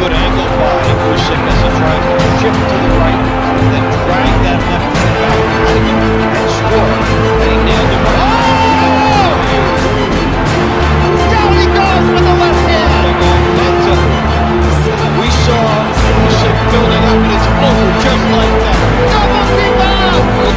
good angle by Usyk as he tries to shift to the right and then drag that left hand back and score. And he nailed it. Oh! Down he goes with the left hand. We saw Usyk building up and it's over just like that. Double rebound!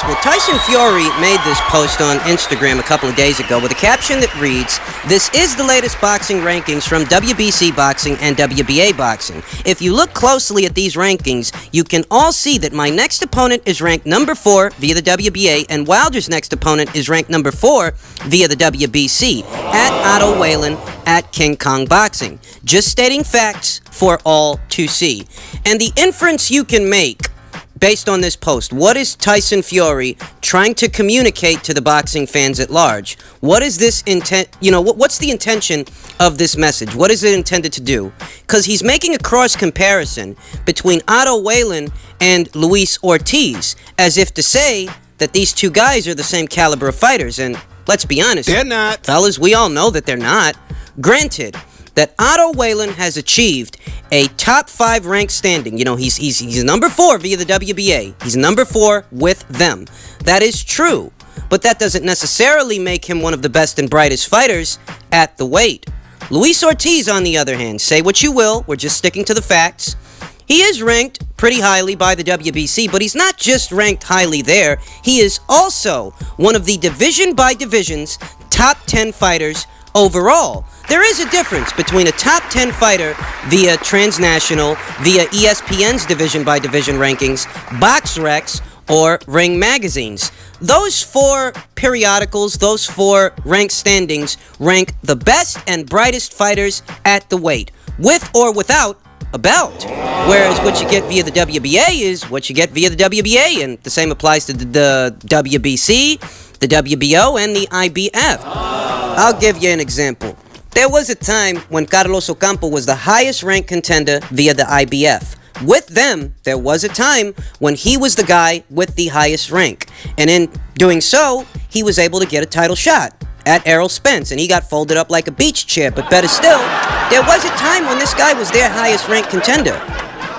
Well, Tyson Fury made this post on Instagram a couple of days ago with a caption that reads, "This is the latest boxing rankings from WBC Boxing and WBA Boxing. If you look closely at these rankings, you can all see that my next opponent is ranked number 4 via the WBA, and Wilder's next opponent is ranked number 4 via the WBC, at Otto Wallin, at King Kong Boxing. Just stating facts for all to see." And the inference you can make based on this post, what is Tyson Fury trying to communicate to the boxing fans at large? What is this intent? What's the intention of this message? What is it intended to do? Because he's making a cross comparison between Otto Wallin and Luis Ortiz, as if to say that these two guys are the same caliber of fighters. And let's be honest, they're not. Fellas, we all know that they're not. Granted that Otto Wallin has achieved a top 5 ranked standing. He's number 4 via the WBA. He's number 4 with them. That is true, but that doesn't necessarily make him one of the best and brightest fighters at the weight. Luis Ortiz, on the other hand, say what you will, we're just sticking to the facts. He is ranked pretty highly by the WBC, but he's not just ranked highly there. He is also one of the division by division's top 10 fighters overall. There is a difference between a top 10 fighter via transnational, via ESPN's division by division rankings, BoxRec, or Ring magazines. Those 4 periodicals, those 4 ranked standings, rank the best and brightest fighters at the weight, with or without a belt. Whereas what you get via the WBA is what you get via the WBA, and the same applies to the WBC, the WBO, and the IBF. I'll give you an example. There was a time when Carlos Ocampo was the highest ranked contender via the IBF. With them, there was a time when he was the guy with the highest rank. And in doing so, he was able to get a title shot at Errol Spence, and he got folded up like a beach chair. But better still, there was a time when this guy was their highest ranked contender.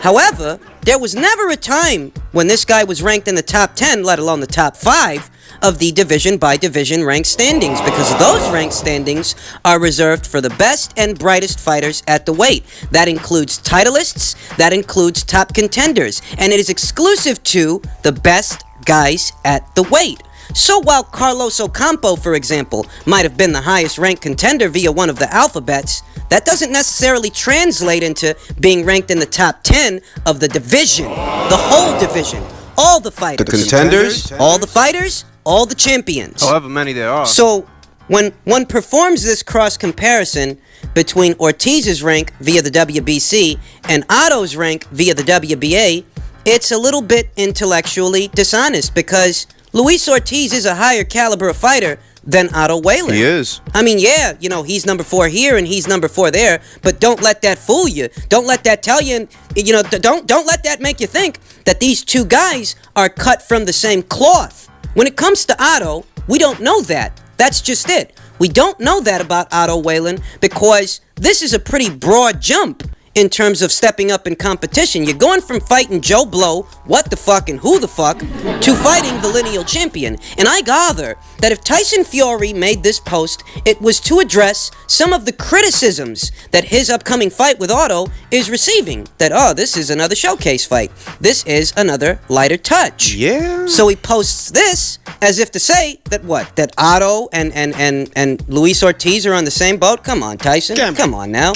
However, there was never a time when this guy was ranked in the top 10, let alone the top 5, of the division by division ranked standings, because those ranked standings are reserved for the best and brightest fighters at the weight. That includes titleists, that includes top contenders, and it is exclusive to the best guys at the weight. So while Carlos Ocampo, for example, might have been the highest ranked contender via one of the alphabets, that doesn't necessarily translate into being ranked in the top 10 of the division, the whole division, all the fighters. The contenders? All the fighters, all the champions. However many there are. So when one performs this cross comparison between Ortiz's rank via the WBC and Otto's rank via the WBA, it's a little bit intellectually dishonest, because Luis Ortiz is a higher caliber of fighter than Otto Wallin. He is. I mean, yeah, he's number 4 here and he's number 4 there, but don't let that fool you. Don't let that tell you, don't let that make you think that these two guys are cut from the same cloth. When it comes to Otto, we don't know that. That's just it. We don't know that about Otto Wallin, because this is a pretty broad jump in terms of stepping up in competition. You're going from fighting Joe Blow, what the fuck and who the fuck, to fighting the lineal champion. And I gather that if Tyson Fury made this post, it was to address some of the criticisms that his upcoming fight with Otto is receiving. That, this is another showcase fight. This is another lighter touch. Yeah. So he posts this as if to say that what? That Otto and Luis Ortiz are on the same boat? Come on, Tyson. Come on now.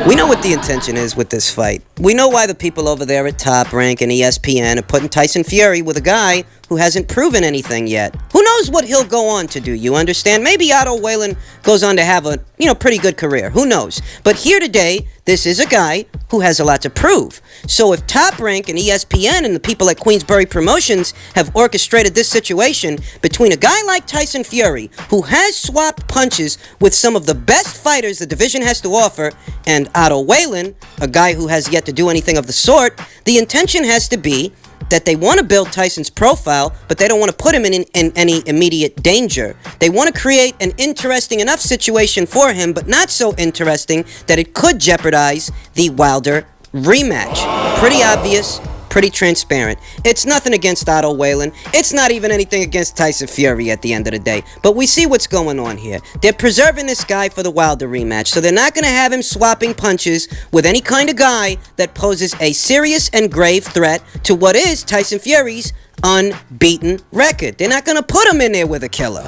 We know what the intention is with this fight. We know why the people over there at Top Rank and ESPN are putting Tyson Fury with a guy who hasn't proven anything yet. Who knows what he'll go on to do, you understand? Maybe Otto Wallin goes on to have a, pretty good career. Who knows? But here today, this is a guy who has a lot to prove. So if Top Rank and ESPN and the people at Queensberry Promotions have orchestrated this situation between a guy like Tyson Fury, who has swapped punches with some of the best fighters the division has to offer, and Otto Wallin, a guy who has yet to do anything of the sort, the intention has to be that they want to build Tyson's profile, but they don't want to put him in any immediate danger. They want to create an interesting enough situation for him, but not so interesting that it could jeopardize the Wilder rematch. Pretty obvious, pretty transparent. It's nothing against Otto Wallin. It's not even anything against Tyson Fury at the end of the day. But we see what's going on here. They're preserving this guy for the Wilder rematch, so they're not going to have him swapping punches with any kind of guy that poses a serious and grave threat to what is Tyson Fury's unbeaten record. They're not going to put him in there with a killer.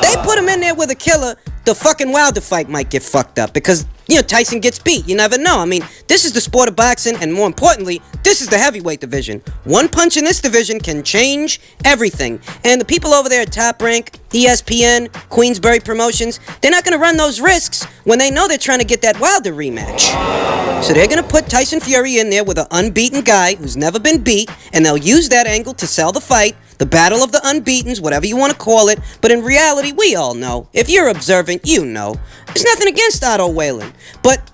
They put him in there with a killer, the fucking Wilder fight might get fucked up because, Tyson gets beat. You never know. I mean, this is the sport of boxing, and more importantly, this is the heavyweight division. One punch in this division can change everything. And the people over there at Top Rank, ESPN, Queensberry Promotions, they're not going to run those risks when they know they're trying to get that Wilder rematch. So they're going to put Tyson Fury in there with an unbeaten guy who's never been beat, and they'll use that angle to sell the fight, the battle of the unbeatens, whatever you want to call it. But in reality, we all know. If you're observant, you know. There's nothing against Otto Wallin. But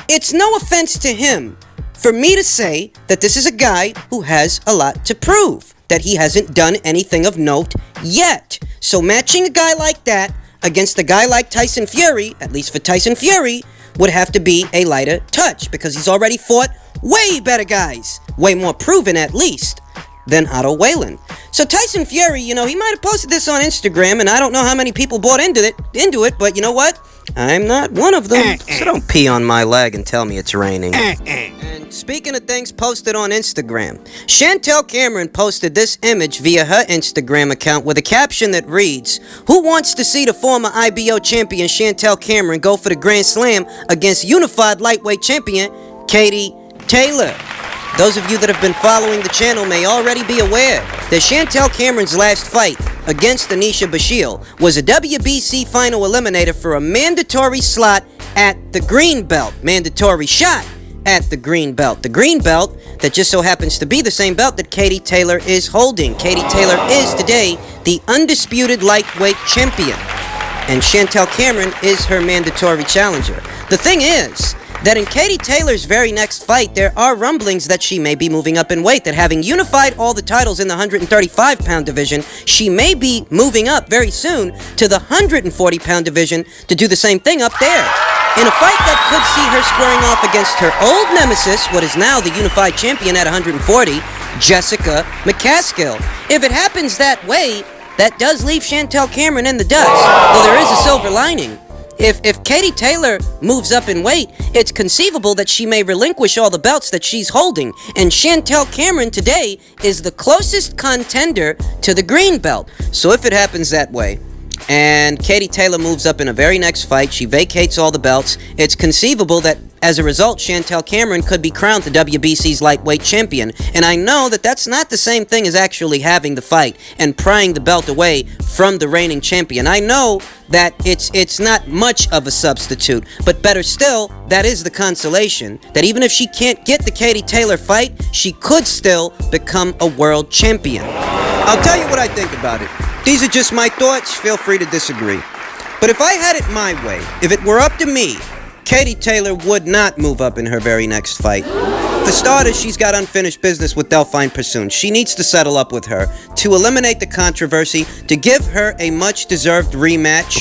it's no offense to him for me to say that this is a guy who has a lot to prove, that he hasn't done anything of note yet. So matching a guy like that against a guy like Tyson Fury, at least for Tyson Fury, would have to be a lighter touch because he's already fought way better guys, way more proven at least, than Otto Wallin. So Tyson Fury, he might have posted this on Instagram, and I don't know how many people bought into it, but you know what? I'm not one of them, so don't pee on my leg and tell me it's raining. And speaking of things posted on Instagram, Chantel Cameron posted this image via her Instagram account with a caption that reads, "Who wants to see the former IBO champion Chantel Cameron go for the Grand Slam against unified lightweight champion Katie Taylor?" Those of you that have been following the channel may already be aware that Chantel Cameron's last fight against Anisha Bashir was a WBC final eliminator for a mandatory slot at the green belt, mandatory shot at the green belt. The green belt that just so happens to be the same belt that Katie Taylor is holding. Katie Taylor is today the undisputed lightweight champion, and Chantel Cameron is her mandatory challenger. The thing is that in Katie Taylor's very next fight, there are rumblings that she may be moving up in weight, that having unified all the titles in the 135-pound division, she may be moving up very soon to the 140-pound division to do the same thing up there. In a fight that could see her squaring off against her old nemesis, what is now the unified champion at 140, Jessica McCaskill. If it happens that way, that does leave Chantel Cameron in the dust, though there is a silver lining. If Katie Taylor moves up in weight, it's conceivable that she may relinquish all the belts that she's holding, and Chantel Cameron today is the closest contender to the green belt. So if it happens that way, and Katie Taylor moves up in a very next fight, she vacates all the belts, it's conceivable that as a result, Chantel Cameron could be crowned the WBC's lightweight champion. And I know that that's not the same thing as actually having the fight and prying the belt away from the reigning champion. I know that it's not much of a substitute, but better still, that is the consolation, that even if she can't get the Katie Taylor fight, she could still become a world champion. I'll tell you what I think about it. These are just my thoughts, feel free to disagree. But if I had it my way, if it were up to me, Katie Taylor would not move up in her very next fight. For starters, she's got unfinished business with Delphine Persoon. She needs to settle up with her to eliminate the controversy, to give her a much-deserved rematch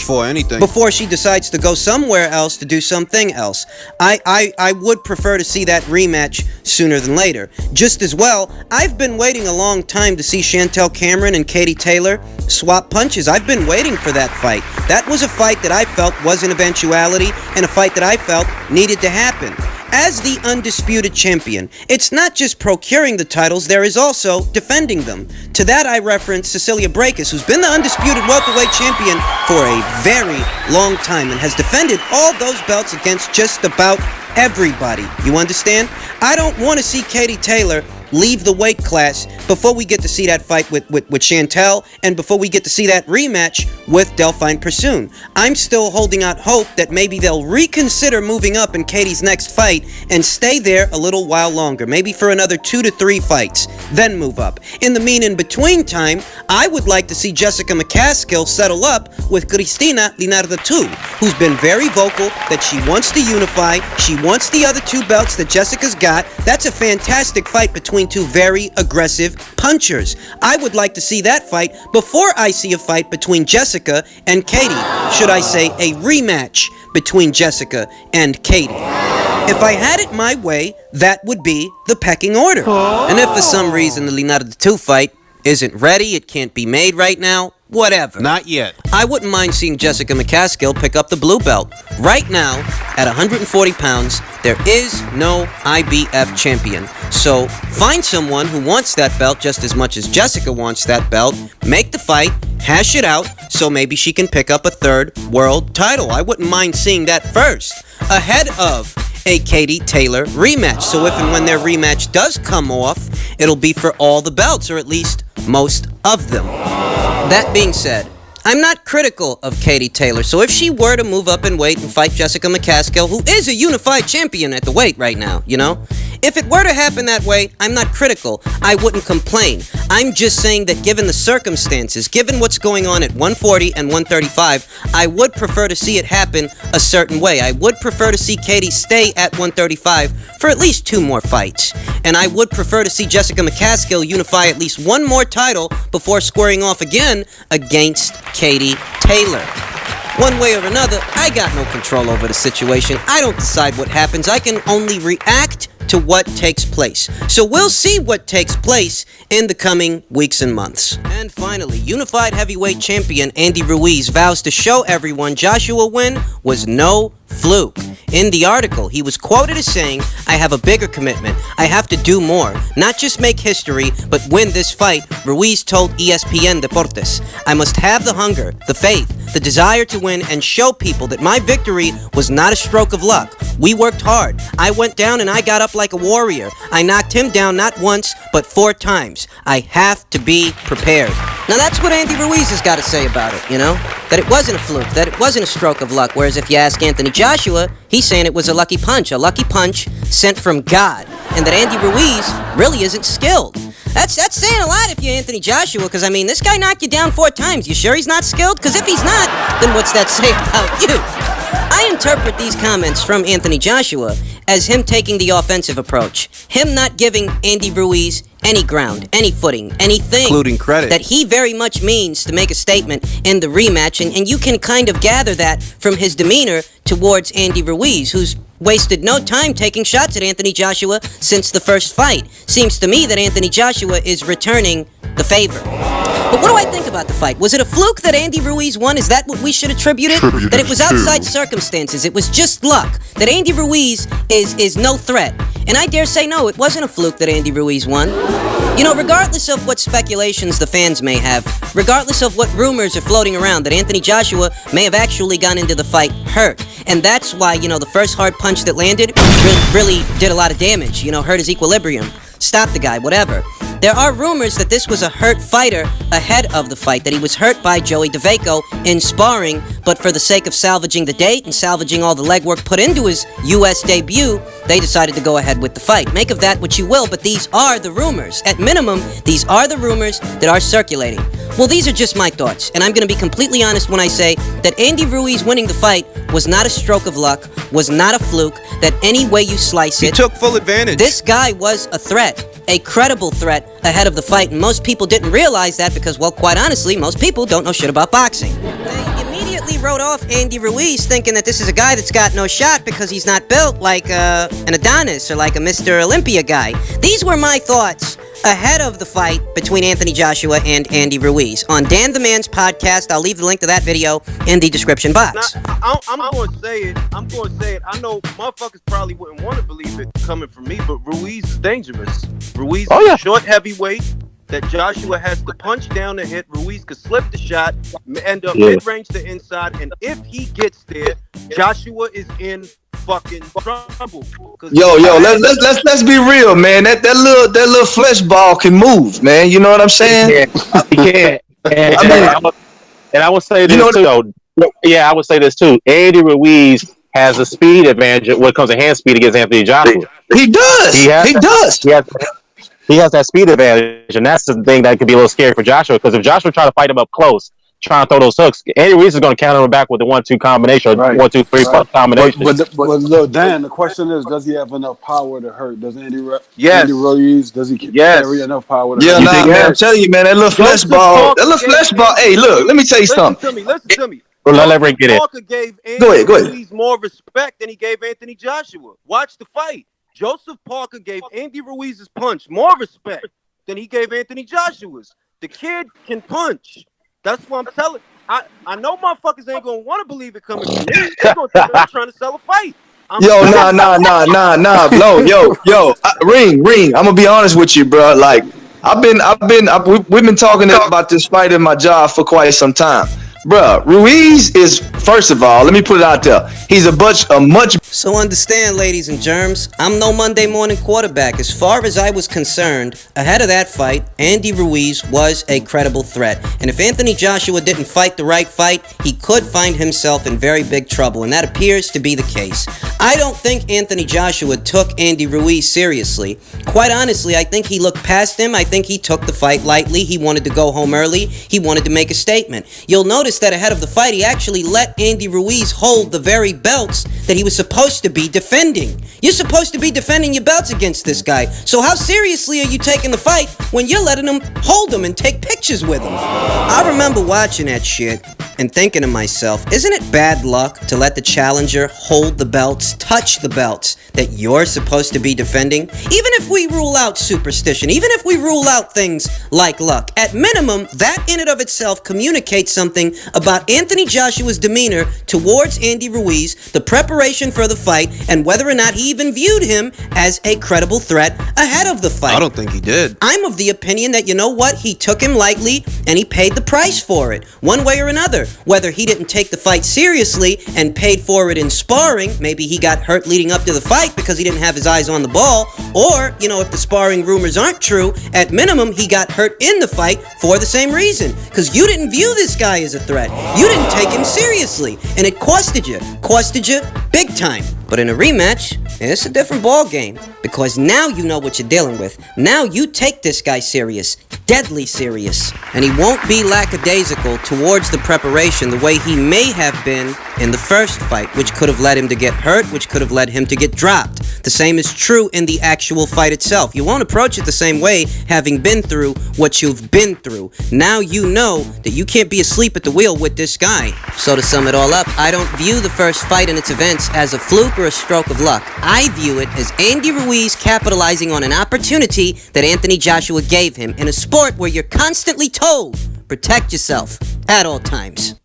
before she decides to go somewhere else to do something else. I would prefer to see that rematch sooner than later. Just as well, I've been waiting a long time to see Chantel Cameron and Katie Taylor swap punches. I've been waiting for that fight. That was a fight that I felt was an eventuality, and a fight that I felt needed to happen. As the undisputed champion, it's not just procuring the titles, there is also defending them. To that I reference Cecilia Brækhus, who's been the undisputed welterweight champion for a very long time and has defended all those belts against just about everybody. You understand? I don't want to see Katie Taylor leave the weight class before we get to see that fight with Chantel and before we get to see that rematch with Delphine Persoon. I'm still holding out hope that maybe they'll reconsider moving up in Katie's next fight and stay there a little while longer, maybe for another 2 to 3 fights, then move up. In the in-between time, I would like to see Jessica McCaskill settle up with Cristina Linardo-Tu, who's been very vocal that she wants to unify, she wants the other 2 belts that Jessica's got. That's a fantastic fight between 2 very aggressive punchers. I would like to see that fight before I see a fight between Jessica and Katie. Should I say a rematch between Jessica and Katie? If I had it my way, that would be the pecking order. And if for some reason the Linardo-Tu fight isn't ready, it can't be made right now, whatever. Not yet. I wouldn't mind seeing Jessica McCaskill pick up the blue belt. Right now, at 140 pounds, there is no IBF champion. So find someone who wants that belt just as much as Jessica wants that belt, make the fight, hash it out, so maybe she can pick up a 3rd world title. I wouldn't mind seeing that first, ahead of a Katie Taylor rematch. So if and when their rematch does come off, it'll be for all the belts, or at least most of them. That being said, I'm not critical of Katie Taylor, so if she were to move up in weight and fight Jessica McCaskill, who is a unified champion at the weight right now, you know? If it were to happen that way, I'm not critical. I wouldn't complain. I'm just saying that given the circumstances, given what's going on at 140 and 135, I would prefer to see it happen a certain way. I would prefer to see Katie stay at 135 for at least 2 more fights. And I would prefer to see Jessica McCaskill unify at least 1 more title before squaring off again against Katie Taylor. One way or another, I got no control over the situation. I don't decide what happens. I can only react to what takes place. So we'll see what takes place in the coming weeks and months. And finally, unified heavyweight champion Andy Ruiz vows to show everyone Joshua Win was no fluke. In the article, he was quoted as saying, "I have a bigger commitment. I have to do more. Not just make history, but win this fight," Ruiz told ESPN Deportes. "I must have the hunger, the faith, the desire to win and show people that my victory was not a stroke of luck. We worked hard. I went down and I got up like a warrior. I knocked him down not once, but 4 times. I have to be prepared." Now that's what Andy Ruiz has got to say about it, you know? That it wasn't a fluke, that it wasn't a stroke of luck, whereas if you ask Anthony Joshua, he's saying it was a lucky punch sent from God, and that Andy Ruiz really isn't skilled. That's saying a lot if you're Anthony Joshua, because, I mean, this guy knocked you down 4 times. You sure he's not skilled? Because if he's not, then what's that say about you? I interpret these comments from Anthony Joshua as him taking the offensive approach. Him not giving Andy Ruiz any ground, any footing, anything. Including credit. That he very much means to make a statement in the rematch. And you can kind of gather that from his demeanor towards Andy Ruiz, who's wasted no time taking shots at Anthony Joshua since the first fight. Seems to me that Anthony Joshua is returning the favor. But what do I think about the fight? Was it a fluke that Andy Ruiz won? Is that what we should attribute it? That it was outside circumstances. It was just luck. That Andy Ruiz is no threat. And I dare say no, it wasn't a fluke that Andy Ruiz won. You know, regardless of what speculations the fans may have, regardless of what rumors are floating around, that Anthony Joshua may have actually gone into the fight hurt. And that's why, you know, the first hard punch that landed really did a lot of damage. You know, hurt his equilibrium. Stopped the guy, whatever. There are rumors that this was a hurt fighter ahead of the fight, that he was hurt by Joey DeVaco in sparring, but for the sake of salvaging the date and salvaging all the legwork put into his U.S. debut, they decided to go ahead with the fight. Make of that what you will, but these are the rumors. At minimum, these are the rumors that are circulating. Well, these are just my thoughts, and I'm going to be completely honest when I say that Andy Ruiz winning the fight was not a stroke of luck, was not a fluke, that any way you slice it, he took full advantage. This guy was a threat. A credible threat ahead of the fight, and most people didn't realize that because, well, quite honestly, most people don't know shit about boxing. They immediately wrote off Andy Ruiz thinking that this is a guy that's got no shot because he's not built like an Adonis or like a Mr. Olympia guy. These were my thoughts ahead of the fight between Anthony Joshua and Andy Ruiz. On Dan the Man's podcast, I'll leave the link to that video in the description box. Now, I'm going to say it. I know motherfuckers probably wouldn't want to believe it coming from me, but Ruiz is dangerous. Ruiz is a short heavyweight that Joshua has to punch down the hit. Ruiz could slip the shot, end up mid-range to inside, and if he gets there, Joshua is in fucking trouble. Yo, let's be real, man. That little flesh ball can move, man. You know what I'm saying? He can. And I would say this too, though. Yeah, I would say this too. Andy Ruiz has a speed advantage when it comes to hand speed against Anthony Joshua. He does. He does. He has that speed advantage, and that's the thing that could be a little scary for Joshua. Because if Joshua try to fight him up close, trying to throw those hooks, Andy Ruiz is going to counter him back with the 1-2 combination, right. 1-2-3 combination. But look, Dan, the question is, does he have enough power to hurt? Does Andy Ruiz, does he carry enough power to hurt? Man, I'm telling you, man, that little flesh ball. Hey, look, let me tell you something. Listen to me. Well, let Rick get it. Parker gave Andy Ruiz more respect than he gave Anthony Joshua. Watch the fight. Joseph Parker gave Andy Ruiz's punch more respect than he gave Anthony Joshua's. The kid can punch. That's what I'm telling. I know motherfuckers ain't gonna want to believe it coming from me. They're gonna think I'm trying to sell a fight. Nah, blow, yo, ring. I'm gonna be honest with you, bro. Like, we've been talking about this fight in my job for quite some time. Bruh, Ruiz is, first of all, let me put it out there. He's a much. So understand, ladies and germs, I'm no Monday morning quarterback. As far as I was concerned, ahead of that fight, Andy Ruiz was a credible threat. And if Anthony Joshua didn't fight the right fight, he could find himself in very big trouble, and that appears to be the case. I don't think Anthony Joshua took Andy Ruiz seriously. Quite honestly, I think he looked past him. I think he took the fight lightly. He wanted to go home early. He wanted to make a statement. You'll notice that ahead of the fight, he actually let Andy Ruiz hold the very belts that he was supposed to be defending. You're supposed to be defending your belts against this guy. So how seriously are you taking the fight when you're letting him hold them and take pictures with him? I remember watching that shit and thinking to myself, isn't it bad luck to let the challenger hold the belts, touch the belts that you're supposed to be defending? Even if we rule out superstition, even if we rule out things like luck, at minimum, that in and of itself communicates something about Anthony Joshua's demeanor towards Andy Ruiz, the preparation for the fight, and whether or not he even viewed him as a credible threat ahead of the fight. I don't think he did. I'm of the opinion that, you know what, he took him lightly and he paid the price for it, one way or another. Whether he didn't take the fight seriously and paid for it in sparring, maybe he got hurt leading up to the fight because he didn't have his eyes on the ball, or, you know, if the sparring rumors aren't true, at minimum, he got hurt in the fight for the same reason, because you didn't view this guy as a threat. You didn't take him seriously, and it costed you big time. But in a rematch, it's a different ball game, because now you know what you're dealing with. Now you take this guy serious, deadly serious, and he won't be lackadaisical towards the preparation the way he may have been in the first fight, which could have led him to get hurt, which could have led him to get dropped. The same is true in the actual fight itself. You won't approach it the same way, having been through what you've been through. Now you know that you can't be asleep at the wheel with this guy. So to sum it all up, I don't view the first fight and its events as a fluke or a stroke of luck. I view it as Andy Ruiz capitalizing on an opportunity that Anthony Joshua gave him in a sport where you're constantly told, protect yourself at all times.